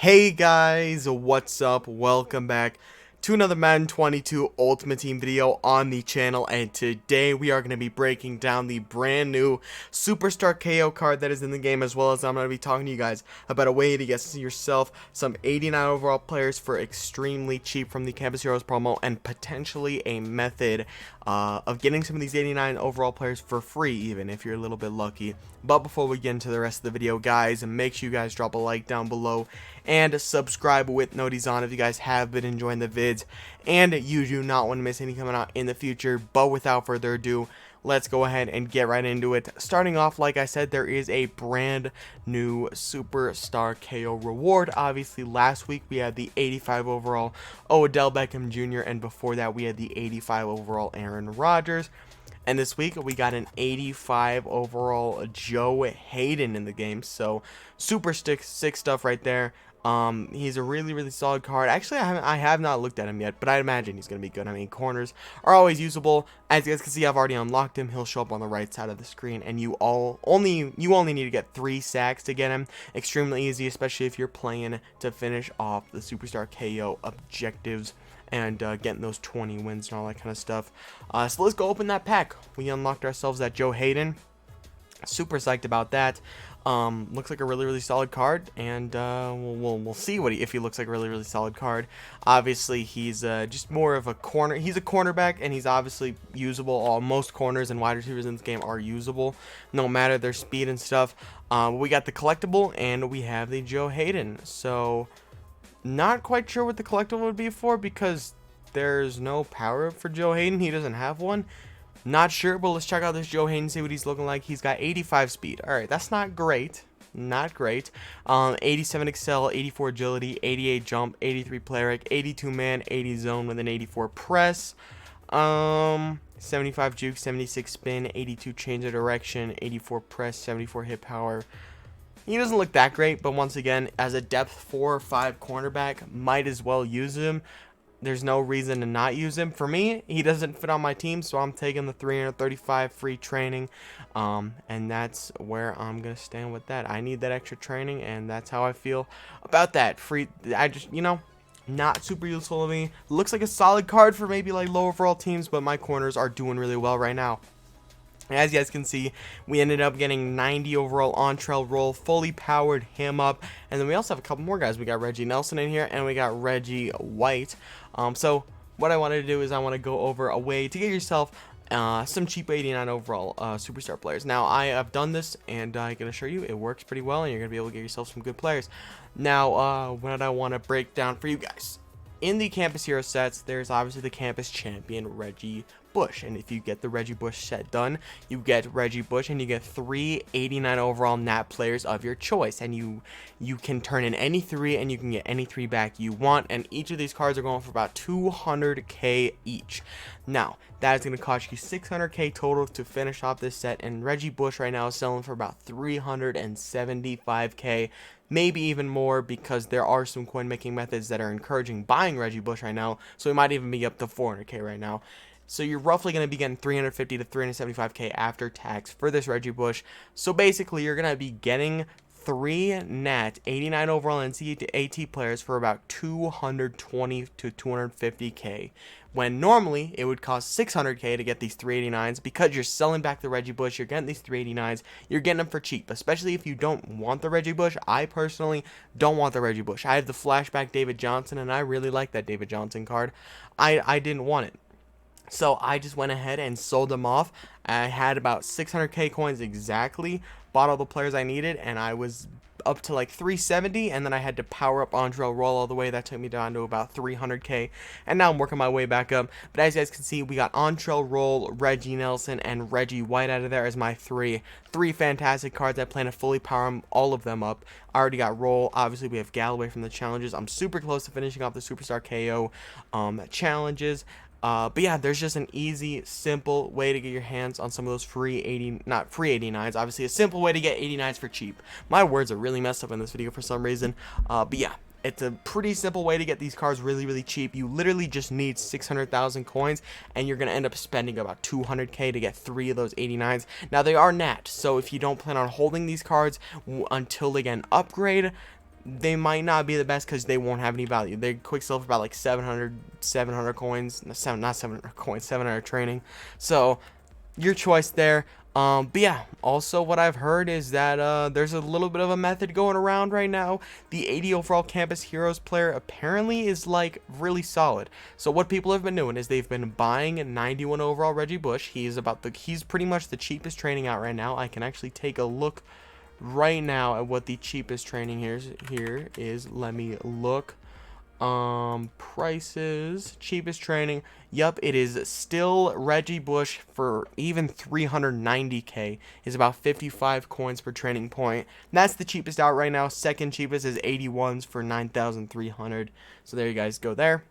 Hey guys, what's up? Welcome back to another Madden 22 Ultimate Team video on the channel, and today we are going to be breaking down the brand new Superstar KO card that is in the game, as well as I'm going to be talking to you guys about a way to get yourself some 89 overall players for extremely cheap from the Campus Heroes promo, and potentially a method of getting some of these 89 overall players for free, even if you're a little bit lucky. But before we get into the rest of the video, guys, make sure you guys drop a like down below and subscribe with notifications on if you guys have been enjoying the vids and you do not want to miss any coming out in the future. But without further ado, let's go ahead and get right into it. Starting off, like I said, there is a brand new Superstar KO reward. Obviously, last week we had the 85 overall Odell Beckham Jr., and before that we had the 85 overall Aaron Rodgers. And this week we got an 85 overall Joe Haden in the game. So super sick stuff right there. He's a really solid card. Actually, I have not looked at him yet, but I imagine he's gonna be good. I mean, corners are always usable. As you guys can see, I've already unlocked him. He'll show up on the right side of the screen, and you only need to get 3 sacks to get him. Extremely easy, especially if you're playing to finish off the Superstar KO objectives and getting those 20 wins and all that kind of stuff. So let's go open that pack. We unlocked ourselves that Joe Haden. Super psyched about that. Looks like a really solid card, and we'll see if he looks like a really solid card. Obviously, he's just more of a corner. He's a cornerback, and he's obviously usable. Most corners and wide receivers in this game are usable, no matter their speed and stuff. We got the collectible, and we have the Joe Haden. So not quite sure what the collectible would be for, because there's no power up for Joe Haden. He doesn't have one. Not sure, but let's check out this Joe Haden, see what he's looking like. He's got 85 speed. Alright, that's not great. Not great. 87 excel, 84 agility, 88 jump, 83 play rec, 82 man, 80 zone with an 84 press. 75 juke, 76 spin, 82 change of direction, 84 press, 74 hit power. He doesn't look that great, but once again, as a depth 4 or 5 cornerback, might as well use him. There's no reason to not use him. For me, he doesn't fit on my team, so I'm taking the 335 free training, and that's where I'm gonna stand with that. I need that extra training, and that's how I feel about that. Free, I just, not super useful to me. Looks like a solid card for maybe like low overall teams, but my corners are doing really well right now. As you guys can see, we ended up getting 90 overall on-trail roll, fully powered him up. And then we also have a couple more guys. We got Reggie Nelson in here, and we got Reggie White. So what I wanted to do is I want to go over a way to get yourself some cheap 89 overall superstar players. Now, I have done this, and I can assure you it works pretty well, and you're going to be able to get yourself some good players. Now, what I want to break down for you guys. In the Campus Hero sets, there's obviously the Campus Champion, Reggie Bush. And if you get the Reggie Bush set done, you get Reggie Bush, and you get 3 89 overall nat players of your choice. And you can turn in any 3, and you can get any 3 back you want. And each of these cards are going for about 200k each. Now, that is going to cost you 600k total to finish off this set. And Reggie Bush right now is selling for about 375k. Maybe even more, because there are some coin making methods that are encouraging buying Reggie Bush right now, so it might even be up to 400k right now. So you're roughly going to be getting 350 to 375k after tax for this Reggie Bush. So basically, you're going to be getting 3 nat 89 overall NCAA players for about 220 to 250k, when normally it would cost 600k to get these 389s. Because you're selling back the Reggie Bush, you're getting these 389s, you're getting them for cheap, especially if you don't want the Reggie Bush. I personally don't want the Reggie Bush. I have the flashback David Johnson, and I really like that David Johnson card. I didn't want it. So I just went ahead and sold them off. I had about 600k coins exactly, bought all the players I needed, and I was up to like 370, and then I had to power up on-trail roll all the way. That took me down to about 300k, and now I'm working my way back up. But as you guys can see, we got on-trail roll, Reggie Nelson, and Reggie White out of there as my three fantastic cards. I plan to fully power all of them up. I already got roll. Obviously, we have Galloway from the challenges. I'm super close to finishing off the Superstar KO challenges. But yeah, there's just an easy, simple way to get your hands on some of those not free 89s, obviously a simple way to get 89s for cheap. My words are really messed up in this video for some reason, but yeah, it's a pretty simple way to get these cards really cheap. You literally just need 600,000 coins, and you're going to end up spending about 200k to get 3 of those 89s. Now, they are nat, so if you don't plan on holding these cards until they get an upgrade, they might not be the best because they won't have any value. They quick sell for about like 700 coins, not 700 coins, 700 training. So your choice there. But yeah, also what I've heard is that there's a little bit of a method going around right now. The 80 overall Campus Heroes player apparently is like really solid. So what people have been doing is they've been buying 91 overall Reggie Bush. He's pretty much the cheapest training out right now. I can actually take a look right now at what the cheapest training here is. Let me look. Prices, cheapest training. Yep, it is still Reggie Bush for even 390k is about 55 coins per training point. That's the cheapest out right now. Second cheapest is 81s for 9,300. So there you guys go there.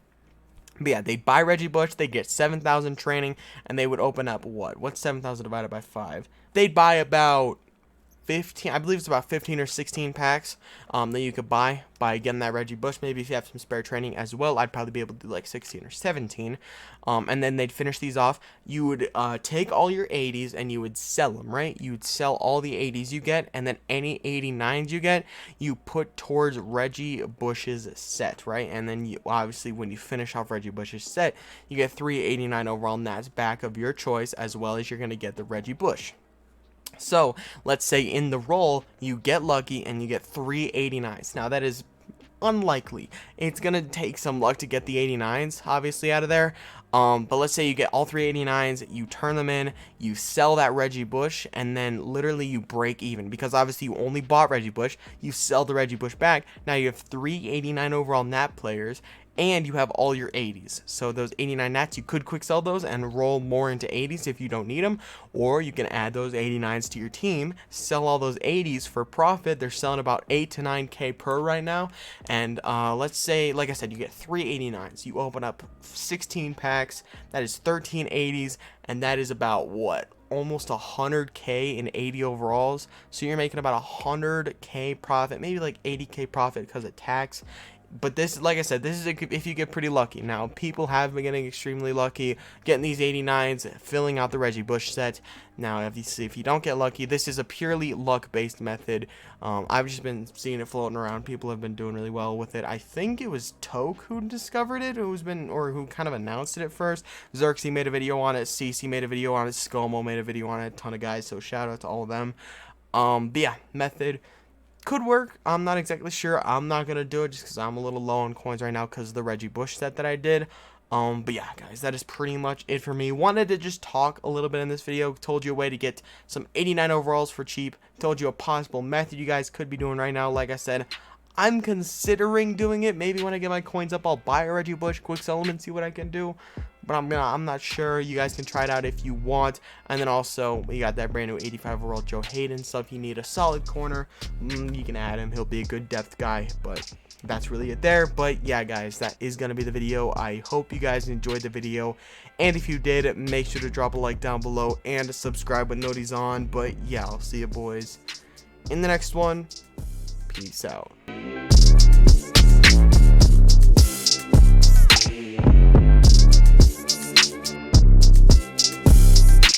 But yeah, they'd buy Reggie Bush, they get 7,000 training, and they would open up what's 7,000 divided by 5? They'd buy about 15, I believe it's about 15 or 16 packs that you could buy by getting that Reggie Bush. Maybe if you have some spare training as well, I'd probably be able to do like 16 or 17. And then they'd finish these off. You would take all your 80s and you would sell them, right? You would sell all the 80s you get, and then any 89s you get, you put towards Reggie Bush's set, right? And then you obviously, when you finish off Reggie Bush's set, you get 389 overall, and that's back of your choice, as well as you're going to get the Reggie Bush. So let's say in the roll you get lucky and you get 389s. Now that is unlikely. It's gonna take some luck to get the 89s obviously out of there. But let's say you get all 389s, you turn them in, you sell that Reggie Bush, and then literally you break even because obviously you only bought Reggie Bush. You sell the Reggie Bush back. Now you have 389 overall nat players, and you have all your 80s. So those 89 nats, you could quick sell those and roll more into 80s if you don't need them, or you can add those 89s to your team, sell all those 80s for profit. They're selling about 8 to 9k per right now, and let's say, like I said, you get 389s. You open up 16 packs, that is 13 80s, and that is about what? Almost 100k in 80 overalls. So you're making about 100k profit, maybe like 80k profit because of tax. But this, like I said, this is if you get pretty lucky. Now, people have been getting extremely lucky, getting these 89s, filling out the Reggie Bush set. Now, if you don't get lucky, this is a purely luck-based method. I've just been seeing it floating around. People have been doing really well with it. I think it was Toke who discovered it, who kind of announced it at first. Xerxes made a video on it. CC made a video on it. Scomo made a video on it. A ton of guys, so shout out to all of them. But yeah, method could work. I'm not exactly sure. I'm not gonna do it just because I'm a little low on coins right now because of the Reggie Bush set that I did. But yeah, guys, that is pretty much it for me. Wanted to just talk a little bit in this video. Told you a way to get some 89 overalls for cheap. Told you a possible method you guys could be doing right now. Like I said, I'm considering doing it. Maybe when I get my coins up, I'll buy a Reggie Bush, quick sell them, and see what I can do. But I'm not sure. You guys can try it out if you want. And then also, we got that brand new 85 overall Joe Haden. So if you need a solid corner, you can add him. He'll be a good depth guy. But that's really it there. But yeah, guys, that is going to be the video. I hope you guys enjoyed the video. And if you did, make sure to drop a like down below and subscribe with noties on. But yeah, I'll see you boys in the next one. Peace out.